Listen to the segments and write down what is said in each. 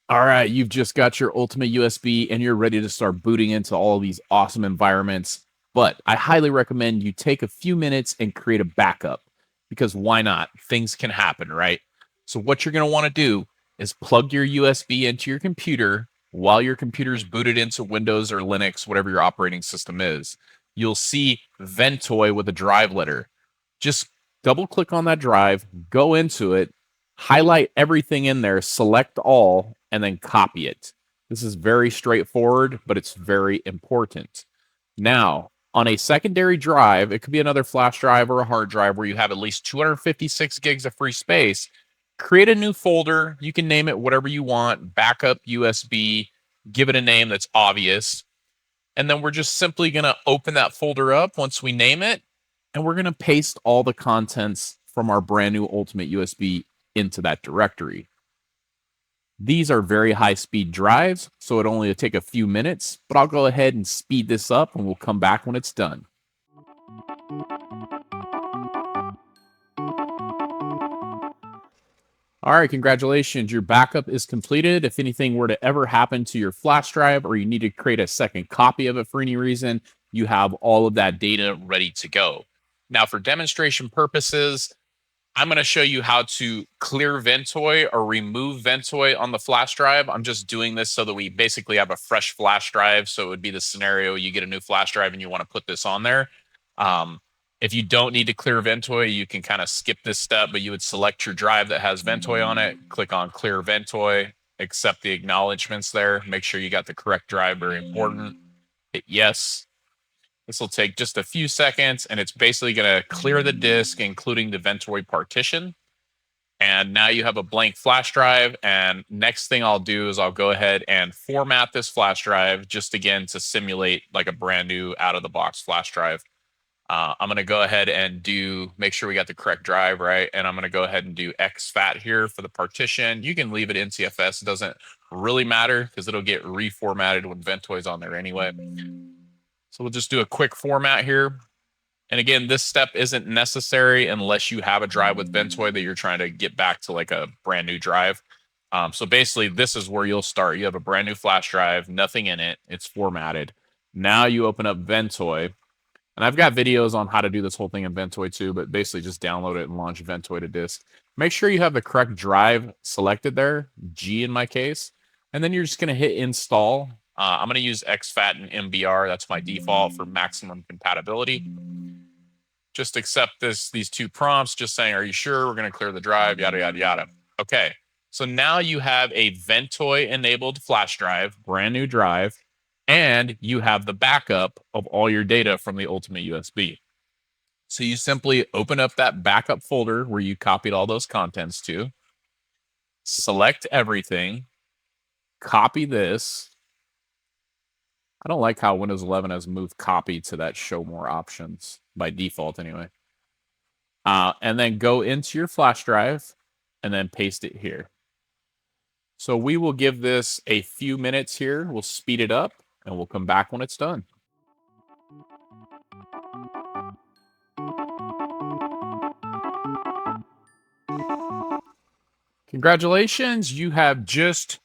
All right, you've just got your Ultimate USB and you're ready to start booting into all these awesome environments. But I highly recommend you take a few minutes and create a backup because why not? Things can happen, right? So, what you're going to want to do is plug your USB into your computer while your computer is booted into Windows or Linux, whatever your operating system is. You'll see Ventoy with a drive letter. Just double click on that drive, go into it, highlight everything in there, select all, and then copy it. This is very straightforward, but it's very important. Now, on a secondary drive, it could be another flash drive or a hard drive where you have at least 256 gigs of free space. Create a new folder. You can name it whatever you want, backup USB, give it a name that's obvious. And then we're just simply going to open that folder up once we name it. And we're going to paste all the contents from our brand new Ultimate USB into that directory. These are very high speed drives, so it only will take a few minutes, but I'll go ahead and speed this up and we'll come back when it's done. All right, congratulations. Your backup is completed. If anything were to ever happen to your flash drive or you need to create a second copy of it for any reason, you have all of that data ready to go. Now, for demonstration purposes, I'm going to show you how to clear Ventoy or remove Ventoy on the flash drive. I'm just doing this so that we basically have a fresh flash drive. So it would be the scenario you get a new flash drive and you want to put this on there. If you don't need to clear Ventoy, you can kind of skip this step, but you would select your drive that has Ventoy on it, click on clear Ventoy, accept the acknowledgments there, make sure you got the correct drive, very important. Hit yes. This will take just a few seconds, and it's basically going to clear the disk, including the Ventoy partition. And now you have a blank flash drive. And next thing I'll do is I'll go ahead and format this flash drive just again to simulate like a brand new out of the box flash drive. I'm going to go ahead and make sure we got the correct drive, right? And I'm going to go ahead and do exFAT here for the partition. You can leave it NTFS. It doesn't really matter because it'll get reformatted when Ventoy's on there anyway. So we'll just do a quick format here. And again, this step isn't necessary unless you have a drive with Ventoy that you're trying to get back to like a brand new drive. So basically, this is where you'll start. You have a brand new flash drive, nothing in it. It's formatted. Now you open up Ventoy. And I've got videos on how to do this whole thing in Ventoy too, but basically just download it and launch Ventoy to disk. Make sure you have the correct drive selected there, G in my case. And then you're just going to hit install. I'm going to use exFAT and MBR. That's my default for maximum compatibility. Just accept these two prompts, just saying, are you sure we're going to clear the drive, yada, yada, yada. Okay, so now you have a Ventoy-enabled flash drive, brand new drive, and you have the backup of all your data from the Ultimate USB. So you simply open up that backup folder where you copied all those contents to, select everything, copy this. I don't like how Windows 11 has moved copy to that show more options by default anyway. And then go into your flash drive and then paste it here. So we will give this a few minutes here. We'll speed it up and we'll come back when it's done. Congratulations, you have just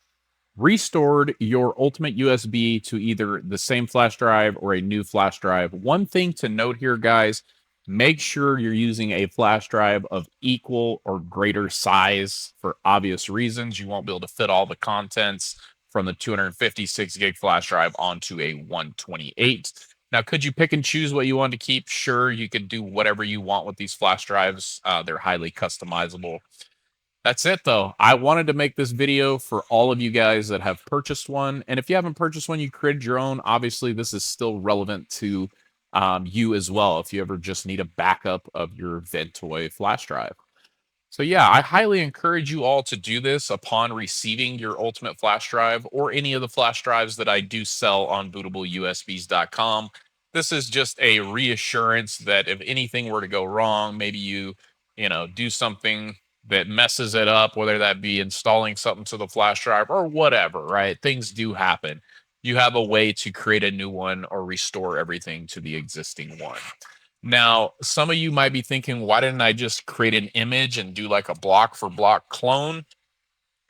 restored your Ultimate USB to either the same flash drive or a new flash drive. One thing to note here, guys, make sure you're using a flash drive of equal or greater size for obvious reasons. You won't be able to fit all the contents from the 256 gig flash drive onto a 128. Now, could you pick and choose what you want to keep? Sure, you could do whatever you want with these flash drives. They're highly customizable. That's it, though. I wanted to make this video for all of you guys that have purchased one. And if you haven't purchased one, you created your own. Obviously, this is still relevant to you as well if you ever just need a backup of your Ventoy flash drive. So yeah, I highly encourage you all to do this upon receiving your Ultimate flash drive or any of the flash drives that I do sell on bootableusbs.com. This is just a reassurance that if anything were to go wrong, maybe you do something that messes it up, whether that be installing something to the flash drive or whatever, right? Things do happen. You have a way to create a new one or restore everything to the existing one. Now, some of you might be thinking, why didn't I just create an image and do like a block for block clone?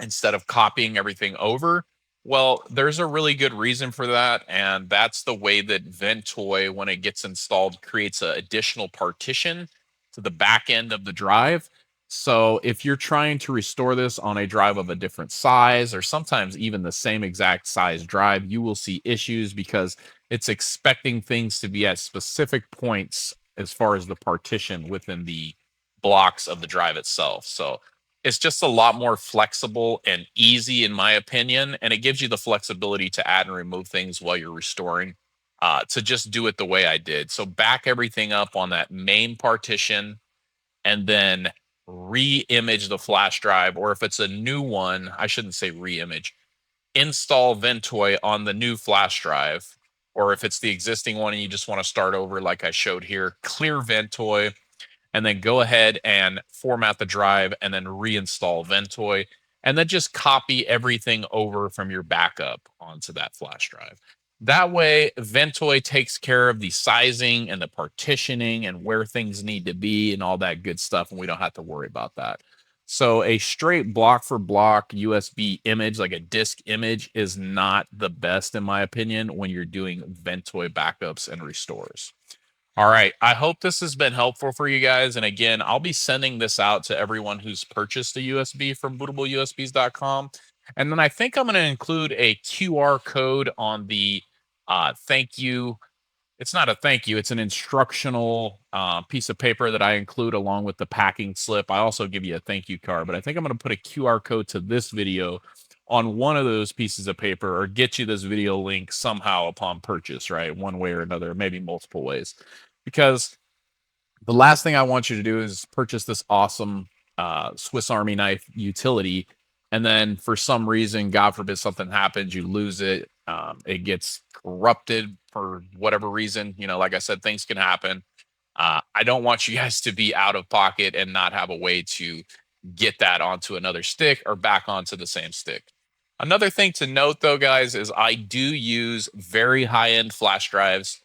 instead of copying everything over? Well, there's a really good reason for that, and that's the way that Ventoy, when it gets installed, creates an additional partition to the back end of the drive. So if you're trying to restore this on a drive of a different size, or sometimes even the same exact size drive, you will see issues because it's expecting things to be at specific points as far as the partition within the blocks of the drive itself. So it's just a lot more flexible and easy, in my opinion, and it gives you the flexibility to add and remove things while you're restoring. To just do it the way I did. So back everything up on that main partition, and then re-image the flash drive, or if it's a new one, I shouldn't say re-image, install Ventoy on the new flash drive, or if it's the existing one and you just want to start over like I showed here, clear Ventoy, and then go ahead and format the drive and then reinstall Ventoy, and then just copy everything over from your backup onto that flash drive. That way, Ventoy takes care of the sizing and the partitioning and where things need to be and all that good stuff, and we don't have to worry about that. So, a straight block for block USB image, like a disk image, is not the best, in my opinion, when you're doing Ventoy backups and restores. All right. I hope this has been helpful for you guys. And again, I'll be sending this out to everyone who's purchased a USB from bootableusbs.com. And then I think I'm going to include a QR code on the thank you. It's not a thank you, it's an instructional piece of paper that I include along with the packing slip. I also give you a thank you card, but I think I'm going to put a QR code to this video on one of those pieces of paper, or get you this video link somehow upon purchase, right? One way or another, maybe multiple ways. Because the last thing I want you to do is purchase this awesome Swiss Army knife utility, and then for some reason, God forbid, something happens, you lose it, it gets corrupted for whatever reason. You know, like I said, things can happen. I don't want you guys to be out of pocket and not have a way to get that onto another stick or back onto the same stick. Another thing to note, though, guys, is I do use very high end flash drives.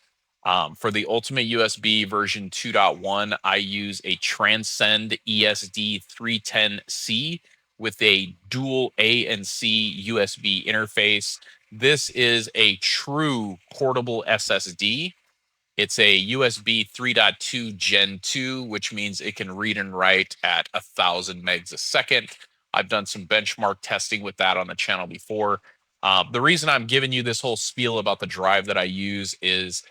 For the Ultimate USB version 2.1, I use a Transcend ESD 310C with a dual A and C USB interface. This is a true portable SSD. It's a USB 3.2 Gen 2, which means it can read and write at 1,000 megs a second. I've done some benchmark testing with that on the channel before. The reason I'm giving you this whole spiel about the drive that I use is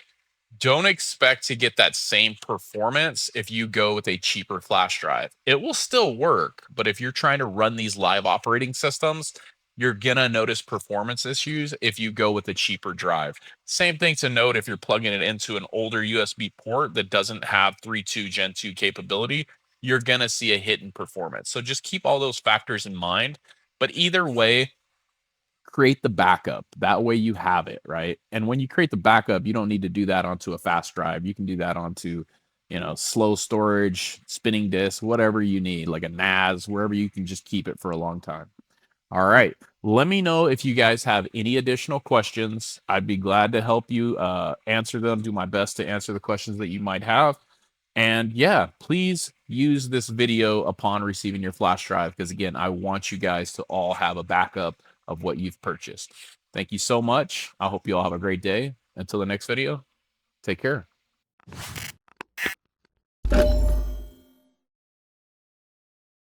don't expect to get that same performance if you go with a cheaper flash drive. It will still work, but if you're trying to run these live operating systems, you're going to notice performance issues if you go with a cheaper drive. Same thing to note if you're plugging it into an older USB port that doesn't have 3.2 Gen 2 capability, you're going to see a hit in performance. So just keep all those factors in mind. But either way, create the backup. That way you have it, right? And when you create the backup, you don't need to do that onto a fast drive. You can do that onto, slow storage, spinning disk, whatever you need, like a NAS, wherever you can just keep it for a long time. All right. Let me know if you guys have any additional questions. I'd be glad to help you answer them, do my best to answer the questions that you might have. And yeah, please use this video upon receiving your flash drive, because again, I want you guys to all have a backup of what you've purchased. Thank you so much. I hope you all have a great day. Until the next video, take care.